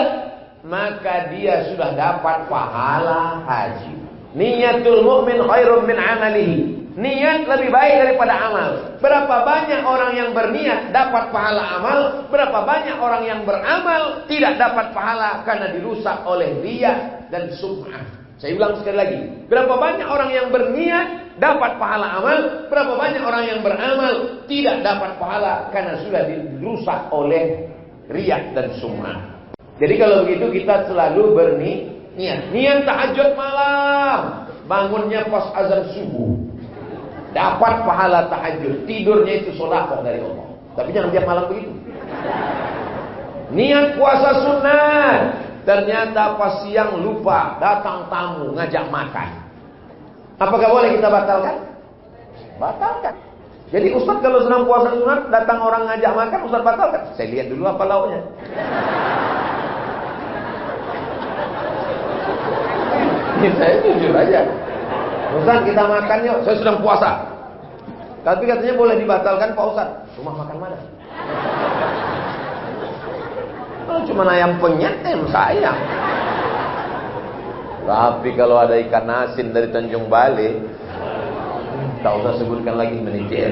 maka dia sudah dapat pahala haji. Niyatul mu'min khairun min amalihi. Niat lebih baik daripada amal. Berapa banyak orang yang berniat dapat pahala amal, berapa banyak orang yang beramal tidak dapat pahala karena dirusak oleh riya dan sum'ah. Saya ulang sekali lagi. Berapa banyak orang yang berniat dapat pahala amal, berapa banyak orang yang beramal tidak dapat pahala karena sudah dirusak oleh riya dan sum'ah. Jadi kalau begitu kita selalu berniat. Niat tahajud malam, bangunnya pas azan subuh. Dapat pahala tahajud, tidurnya itu sedekah dari Allah. Tapi jangan tiap malam begitu. Niat puasa sunat, ternyata pas siang lupa, datang tamu ngajak makan. Apakah boleh kita batalkan? Batalkan. Jadi Ustaz kalau sedang puasa sunat, datang orang ngajak makan, Ustaz batalkan. Saya lihat dulu apa lauknya. Ini saya jujur aja. Ustaz kita makan yuk, saya sedang puasa. Tapi katanya boleh dibatalkan Pak Ustaz. Rumah makan mana? Kalau cuma ayam penyet sayang. Tapi kalau ada ikan asin dari Tanjung Balai, tak usah sebutkan lagi manajer.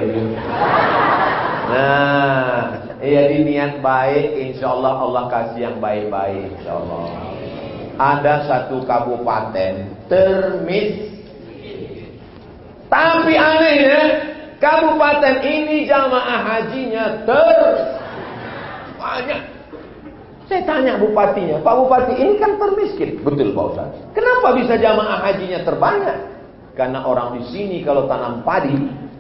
Nah, ya di niat baik, insya Allah Allah kasih yang baik-baik, insya Allah. ada satu kabupaten termiskin. Tapi anehnya, kabupaten ini jamaah hajinya terbanyak. Saya tanya bupatinya, Pak Bupati ini kan termiskin. Betul Pak Ustaz. Kenapa bisa jamaah hajinya terbanyak? Karena orang di sini kalau tanam padi,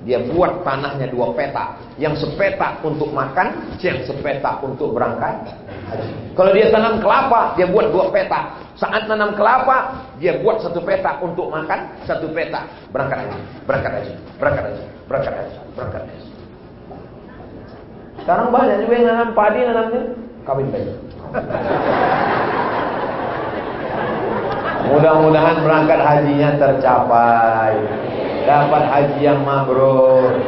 dia buat tanahnya 2 peta. Yang sepetak untuk makan, yang sepetak untuk berangkat haji. Kalau dia tanam kelapa, dia buat 2 peta. Saat tanam kelapa, dia buat 1 peta untuk makan, 1 peta berangkat haji, berangkat haji, berangkat haji, berangkat haji, berangkat haji. Sekarang banyak juga yang nanam padi, nanamnya kawin bayi. Mudah-mudahan berangkat hajinya tercapai, dapat haji yang mabrur.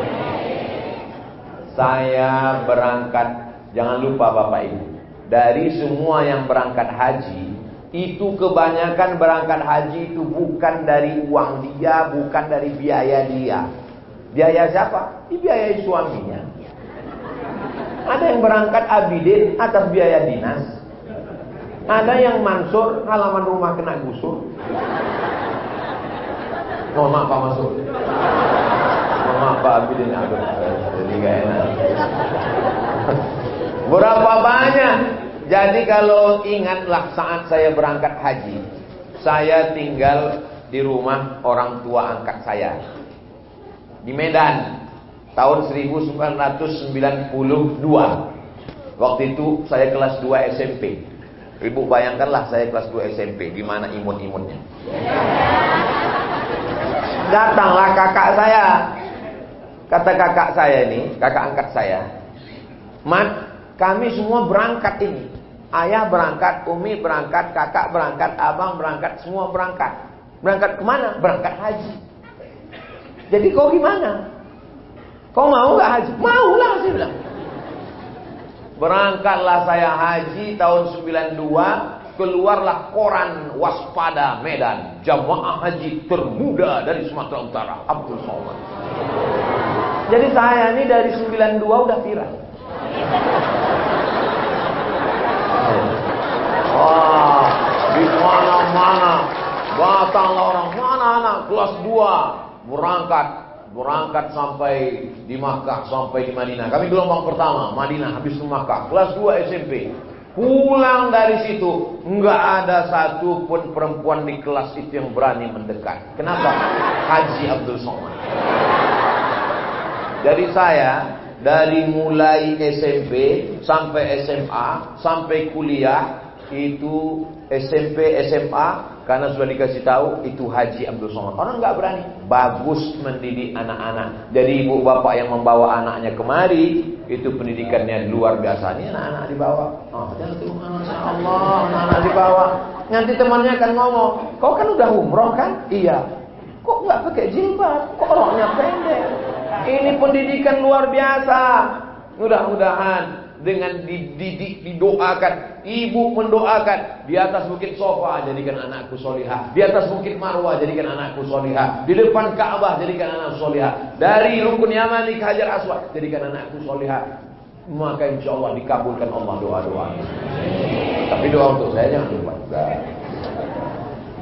Saya berangkat, jangan lupa Bapak Ibu, dari semua yang berangkat haji, itu kebanyakan berangkat haji itu bukan dari uang dia, bukan dari biaya dia. Biaya siapa? Dibiayai suaminya. Ada yang berangkat abidin atas biaya dinas. Ada yang mansur, halaman rumah kena gusur. Mohon maaf Pak Mansur. Mohon maaf Pak abidin. Aduh, jadi gak enak. Berapa banyak? Jadi kalau ingatlah saat saya berangkat haji, saya tinggal di rumah orang tua angkat saya di Medan tahun 1992. Waktu itu saya kelas 2 SMP. Ibu bayangkanlah saya kelas 2 SMP, gimana imut-imutnya. Datanglah kakak saya. Kata kakak saya ini, kakak angkat saya, "Mat, kami semua berangkat ini. Ayah berangkat, Umi berangkat, kakak berangkat, abang berangkat, semua berangkat. Berangkat kemana? Berangkat haji. Jadi kau gimana? Kau mau gak haji?" "Maulah," saya bilang. Berangkatlah saya haji tahun 92. Keluarlah koran waspada Medan, jamaah haji termuda dari Sumatera Utara, Abdul Somad. Jadi saya ini dari 92 udah viral. Wah, di mana-mana datanglah orang, mana anak kelas 2 berangkat sampai di Makkah, sampai di Madinah. Kami gelombang pertama, Madinah, habis itu Makkah. Kelas 2 SMP. Pulang dari situ, nggak ada satu pun perempuan di kelas itu yang berani mendekat. Kenapa? Haji Abdul Somad. Jadi saya dari mulai SMP sampai SMA sampai kuliah itu SMP SMA karena sudah dikasih tahu itu Haji Abdul Somad. Orang nggak berani. Bagus mendidik anak-anak. Jadi ibu bapak yang membawa anaknya kemari itu pendidikannya luar biasa. Ini anak-anak dibawa. Oh, jangan tuh, Masya Allah, anak-anak dibawa. Nanti temannya akan ngomong, kau kan udah umroh kan? Iya. Kok nggak pakai jilbab? Kok roknya pendek? Ini pendidikan luar biasa. Mudah-mudahan dengan dididik, didoakan, ibu mendoakan, di atas bukit Sofa jadikan anakku solihah, di atas bukit Marwah jadikan anakku solihah, di depan Ka'bah jadikan anakku solihah, dari Rukun Yamani ke Hajar Aswad jadikan anakku solihah. Maka insya Allah dikabulkan Allah doa-doa. Tapi doa untuk saya jangan lupa.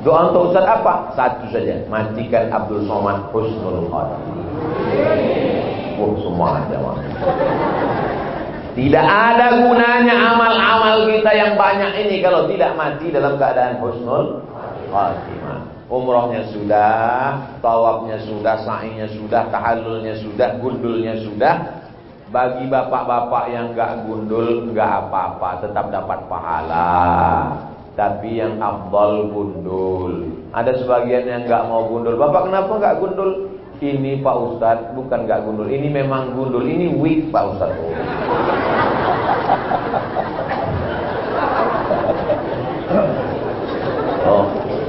Doa untuk Ustaz apa? Satu saja, matikan Abdul Somad husnul khatimah. Semua ada. Tidak ada gunanya amal-amal kita yang banyak ini kalau tidak mati dalam keadaan husnul khatimah. Umrohnya sudah, tawafnya sudah, sa'inya sudah, tahallulnya sudah, gundulnya sudah. Bagi bapak-bapak yang enggak gundul, enggak apa-apa, tetap dapat pahala. Tapi yang afdal gundul. Ada sebagian yang enggak mau gundul. Bapak kenapa enggak gundul? Ini Pak Ustadz bukan enggak gundul. Ini memang gundul. Ini wig Pak Ustadz.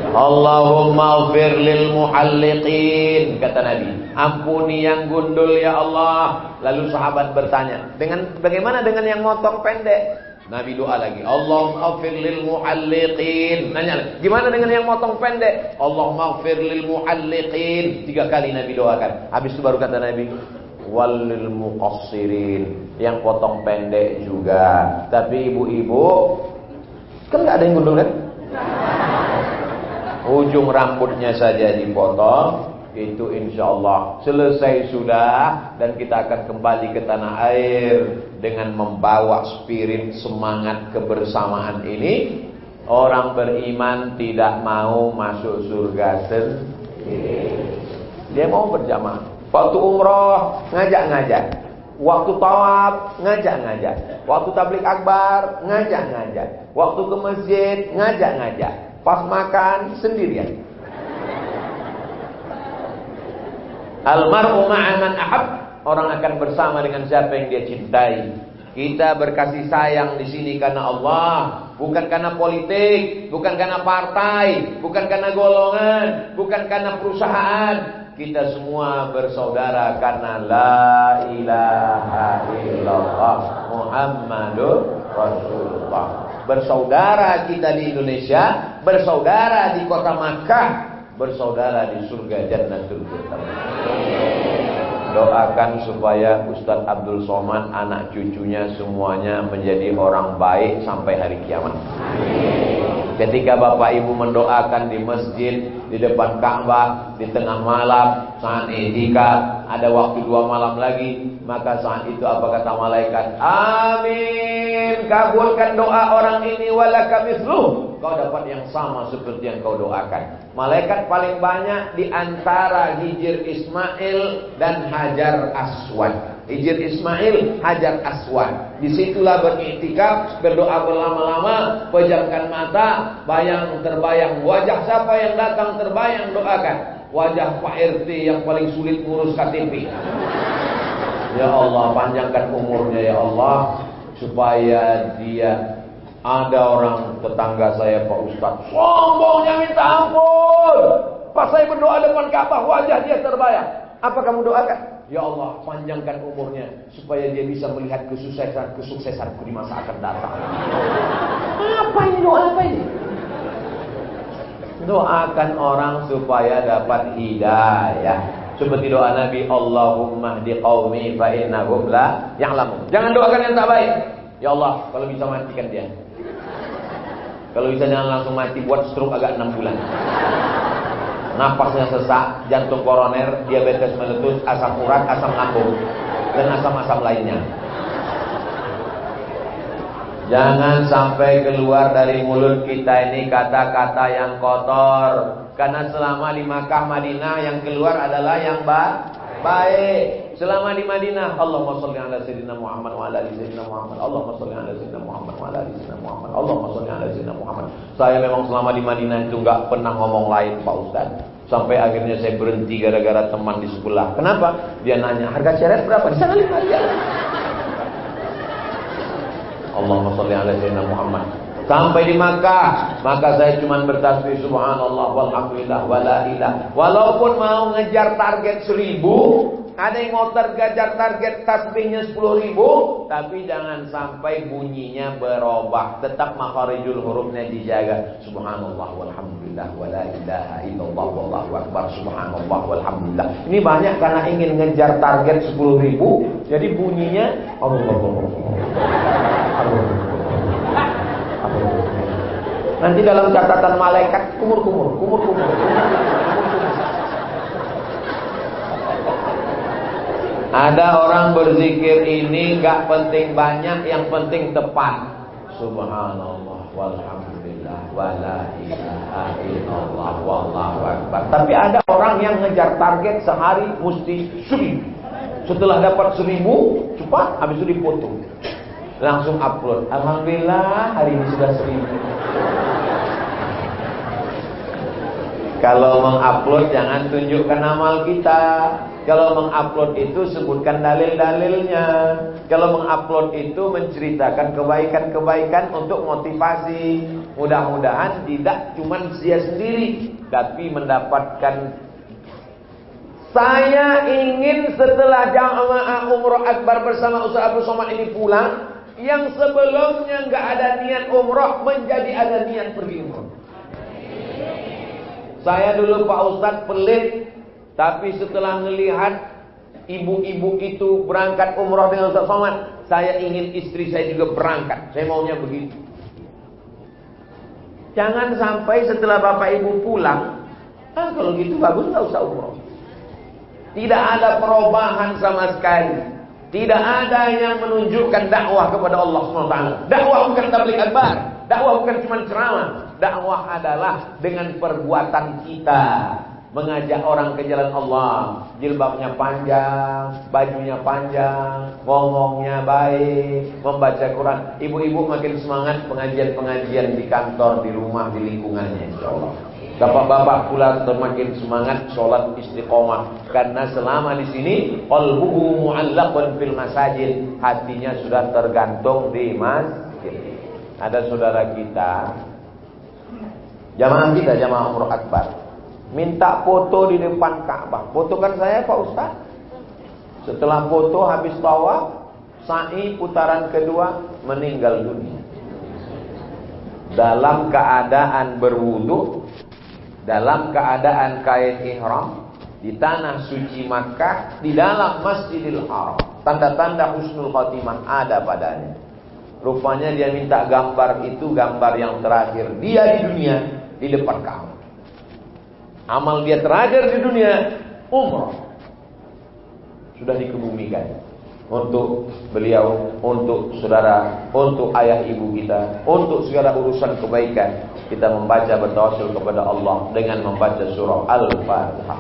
Allahumma ighfir lil muhalliqin, kata Nabi, ampuni yang gundul ya Allah. Lalu sahabat bertanya, bagaimana dengan yang motong pendek? Nabi doa lagi, Allahumma ighfir lil muhalliqin. Nanya, gimana dengan yang motong pendek? Allahumma ighfir lil muhalliqin. 3 kali Nabi doakan. Habis itu baru kata Nabi, walil muqassirin, yang potong pendek juga. Tapi ibu-ibu kan nggak ada yang gundul kan? ujung rambutnya saja dipotong, itu insya Allah selesai sudah. Dan kita akan kembali ke tanah air dengan membawa spirit semangat kebersamaan ini. Orang beriman tidak mau masuk surga sendiri, dia mau berjamaah. Waktu umroh ngajak-ngajak, waktu tawaf ngajak-ngajak, waktu tablik akbar ngajak-ngajak, waktu ke masjid ngajak-ngajak, pas makan sendirian. Almar'u ma'a man ahab, orang akan bersama dengan siapa yang dia cintai. Kita berkasih sayang di sini karena Allah, bukan karena politik, bukan karena partai, bukan karena golongan, bukan karena perusahaan. Kita semua bersaudara karena la ilaha illallah Muhammadur Rasulullah. Bersaudara kita di Indonesia, bersaudara di kota Makkah, bersaudara di surga Jannatul Firdaus. Doakan supaya Ustadz Abdul Somad, anak cucunya semuanya menjadi orang baik sampai hari kiamat. Ketika Bapak Ibu mendoakan di masjid, di depan Ka'bah, di tengah malam, saat i'tikaf, ada waktu 2 malam lagi, maka saat itu apa kata malaikat? Amin, kabulkan doa orang ini, walaka mithluh. Kau dapat yang sama seperti yang kau doakan. Malaikat paling banyak di antara Hijr Ismail dan Hajar Aswad. Hijr Ismail, Hajar Aswad. Disitulah beriktikaf, berdoa berlama-lama, pejamkan mata, bayang terbayang wajah siapa yang datang terbayang, doakan. Wajah Pak RT yang paling sulit ngurus KTP. Ya Allah, panjangkan umurnya ya Allah, supaya dia. Ada orang tetangga saya, Pak Ustadz, sombongnya minta ampun. Pas saya berdoa depan Ka'bah, wajah dia terbayang. Apa kamu doakan? Ya Allah, panjangkan umurnya supaya dia bisa melihat kesuksesanku di masa akan datang. Apa ini doa apa ini? Doakan orang supaya dapat hidayah. Seperti doa Nabi, Allahumma hdi qaumi fa innahum la ya'lamun. Jangan doakan yang tak baik. Ya Allah, kalau bisa matikan dia. Kalau bisa jangan langsung mati, buat stroke agak 6 bulan. Napasnya sesak, jantung koroner, diabetes meletus, asam urat, asam lambung, dan asam-asam lainnya. Jangan sampai keluar dari mulut kita ini kata-kata yang kotor. Karena selama di Makkah Madinah yang keluar adalah yang baik. Selama di Madinah, Allahumma sholli ala sayyidina Muhammad wa ala ali sayyidina Muhammad. Allahumma sholli ala sayyidina Muhammad wa ala ali sayyidina Muhammad. Allahumma sholli ala sayyidina Muhammad. Saya memang selama di Madinah itu enggak pernah ngomong lain, Pak Ustaz. Sampai akhirnya saya berhenti gara-gara teman di sebelah. Kenapa? Dia nanya, harga ceret berapa? Di sana 5 riyal. Allahumma sholli ala sayyidina Muhammad. Sampai di Makkah, maka saya cuma bertasbih subhanallah walhamdulillah wala ilah. Walaupun mau ngejar target 1000, ada yang mau tergajar target tasbihnya 10.000, tapi jangan sampai bunyinya berubah. Tetap makharijul hurufnya dijaga. Subhanallah walhamdulillah wala ilaha illallah wallahu akbar. Subhanallah walhamdulillah. Ini banyak karena ingin ngejar target 10.000, jadi bunyinya Allah. Nanti dalam catatan malaikat kumur. Ada orang berzikir ini gak penting banyak, yang penting tepat. Subhanallah walhamdulillah wala ilaha illallah wallahu akbar. Tapi ada orang yang ngejar target sehari mesti 1000. Setelah dapat 1000, cepat habis itu dipotong. Langsung upload. Alhamdulillah hari ini sudah 1000. Kalau mengupload jangan tunjukkan amal kita. Kalau mengupload itu sebutkan dalil-dalilnya. Kalau mengupload itu menceritakan kebaikan-kebaikan untuk motivasi. Mudah-mudahan tidak cuma dia sendiri, tapi mendapatkan. Saya ingin setelah jamaah umroh akbar bersama Ustaz Abdul Somad ini pulang, yang sebelumnya nggak ada niat umroh menjadi ada niat pergi umroh. Saya dulu Pak Ustadz pelit, tapi setelah melihat ibu-ibu itu berangkat umroh dengan Ustadz Somad, saya ingin istri saya juga berangkat. Saya maunya begitu. Jangan sampai setelah Bapak Ibu pulang, kalau gitu bagus nggak usah umroh. Tidak ada perubahan sama sekali. Tidak ada yang menunjukkan dakwah kepada Allah SWT. Dakwah bukan tabligh akbar. Dakwah bukan cuma ceramah. Dakwah adalah dengan perbuatan kita. Mengajak orang ke jalan Allah. Jilbabnya panjang, bajunya panjang, ngomongnya baik, membaca Quran. Ibu-ibu makin semangat pengajian-pengajian di kantor, di rumah, di lingkungannya, insyaallah. Bapak-bapak pula semakin semangat sholat istiqomah. Karena selama di sini qalbuhu mu'allaqun fil masajid, hatinya sudah tergantung di masjid. Ada saudara kita, jamaah umroh akbar, minta foto di depan Ka'bah. Fotokan saya Pak Ustaz. Setelah foto habis tawaf, sa'i putaran kedua, meninggal dunia. Dalam keadaan berwudu, dalam keadaan kain ihram, di tanah suci Makkah, di dalam Masjidil Haram. Tanda-tanda husnul khotimah ada padanya. Rupanya dia minta gambar itu, gambar yang terakhir dia di dunia, di depan Ka'bah. Amal dia terakhir di dunia, umrah. Sudah dikebumikan untuk beliau, untuk saudara, untuk ayah ibu kita, untuk segala urusan kebaikan. Kita membaca, bertawassul kepada Allah dengan membaca surah Al-Fatihah.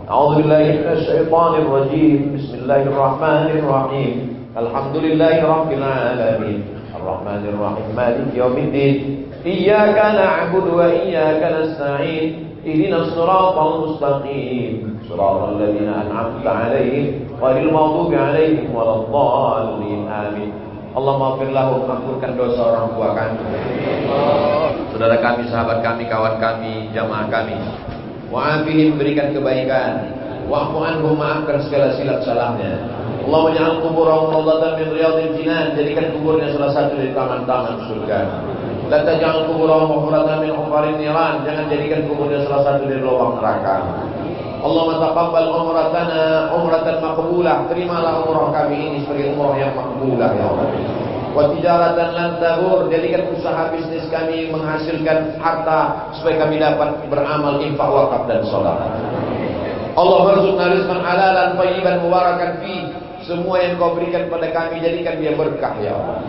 A'udzubillahi minasyaitonir rajim. Bismillahirrahmanirrahim. Alhamdulillahirabbil alamin. Arrahmanir rahim. Maliki yaumiddin. Iyyaka na'budu wa iyyaka nasta'in. Ihdinas siratal mustaqim. Shiratal ladzina an'amta 'alaihim ghairil maghdubi 'alaihim waladdallin. Amin. Allahumma ighfir lahum, ampunkan dosa orang tua kami, saudara kami, sahabat kami, kawan kami, jamaah kami. Wa'afihim, berikan kebaikan. Wa'fu anhum, maafkan segala silap salahnya. Allahumma ja'al kuburahum rawdatan min riyadil jinan, jadikan kuburnya salah satu dari taman-taman surga. La taj'al kuburahum hufratan min hufarin niran, jangan jadikan kuburnya salah satu dari lubang neraka. Allahumma taqabbal umratana umratan maqbulah, terimalah umrah kami ini sebagai umrah yang maqbulah ya Allah. Wa tijaratan lan tabur, jadikan usaha bisnis kami menghasilkan harta supaya kami dapat beramal infak, wakaf dan sedekah. Allah warzuqna rizqan halalan thayyiban mubarakan fi, semua yang Kau berikan pada kami jadikan dia berkah ya Allah.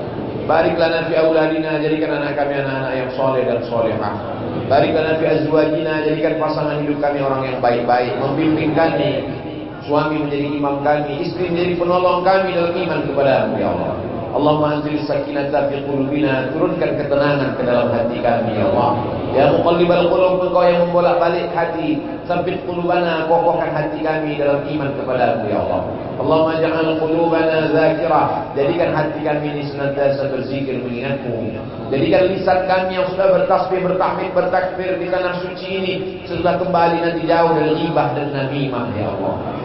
Barik lana fi auladina, jadikan anak kami anak-anak yang soleh dan solehah. Barik lana fi azwajina, jadikan pasangan hidup kami orang yang baik-baik, membimbing kami, suami menjadi imam kami, istri menjadi penolong kami dalam iman kepada-Mu ya Allah. Allahumma anzil sakinata fi qulubina, turunkan ketenangan ke dalam hati kami ya Allah. Ya muqallibal qulub, Engkau yang membolak-balik hati, sabbit qulubana, kokohkan hati kami dalam iman kepada-Mu ya Allah. Allahumma ja'al qulubana dzakirah, jadikan hati kami ini senantiasa berzikir mengingat-Mu. Jadikan lisan kami yang sudah bertasbih, bertahmid, bertakbir di tanah suci ini setelah kembali nanti jauh dari ghibah dan namimah ya Allah.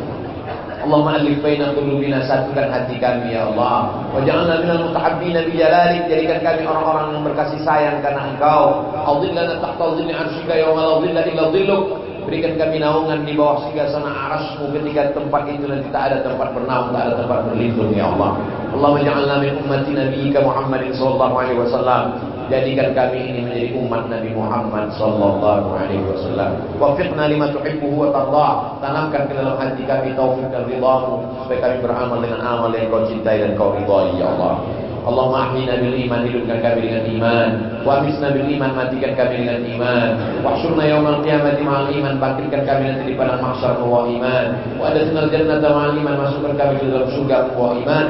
Allahumma alif baina qulubina, satukan hati kami ya Allah. Waj'alna minal mutahabbina bi jalalik, jadikan kami orang-orang yang berkasih sayang karena Engkau. Adhillana tahta dhilli 'arsyika yawma la dhilla illa dhilluk, berikan kami naungan di bawah singgasana arasy-Mu ketika tempat itu nanti tak ada tempat bernaung, tak ada tempat berlindung ya Allah. Allahumma ja'alna min ummati nabiyyika Muhammadin sallallahu alaihi wasallam, jadikan kami ini menjadi umat Nabi Muhammad sallallahu alaihi wasallam. Waffiqna lima tuhibbuhu wa tardah, tanamkan ke dalam hati kami taufik dan ridha-Mu supaya kami beramal dengan amal yang Kau cintai dan Kau ridhai ya Allah. Allahumma ahyina bil iman, hidupkan kami dengan iman. Wa amisna bil iman, matikan kami dengan iman. Wahsyurna yaumal qiyamati ma'al iman, bangkitkan kami nanti di padang mahsyar membawa iman. Wa adkhilnal jannata ma'al iman, masukkan kami ke dalam surga membawa iman.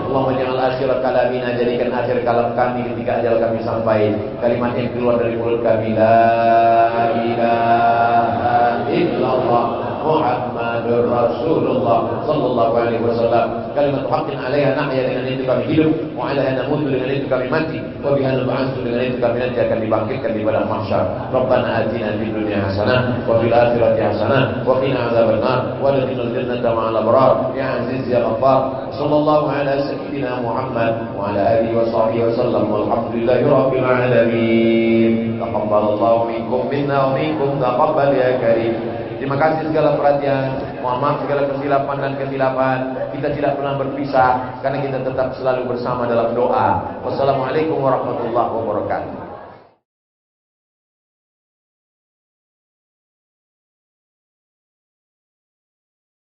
Allahumma ja'al akhirat kalamina, jadikan akhir kalam kami ketika ajal kami sampai, kalimat yang keluar dari mulut kami, la ilaha illallah Muhammadur Rasulullah sallallahu alaihi wasallam. Kalimat haqqin 'alaiha nahya, dengan itu kami hidup, wa 'alaiha namutu, dengan itu kami mati, wa biha nub'atsu, dengan itu kami nanti akan dibangkitkan di padang mahsyar. Rabbana atina fid dunya hasanah wa fil akhirati hasanah wa qina adzabannar wa adkhilnal jannata ma'al abrar ya aziz ya ghaffar. Sallallahu ala sayyidina Muhammad wa ala alihi wa sahbihi wasallam, walhamdulillahi rabbil alamin. Taqabbalallahu minkum minna wa minkum taqabbal ya karim. Terima kasih segala perhatian. Mohon maaf segala kesilapan dan ketilapan. Kita tidak pernah berpisah karena kita tetap selalu bersama dalam doa. Wassalamualaikum warahmatullahi wabarakatuh.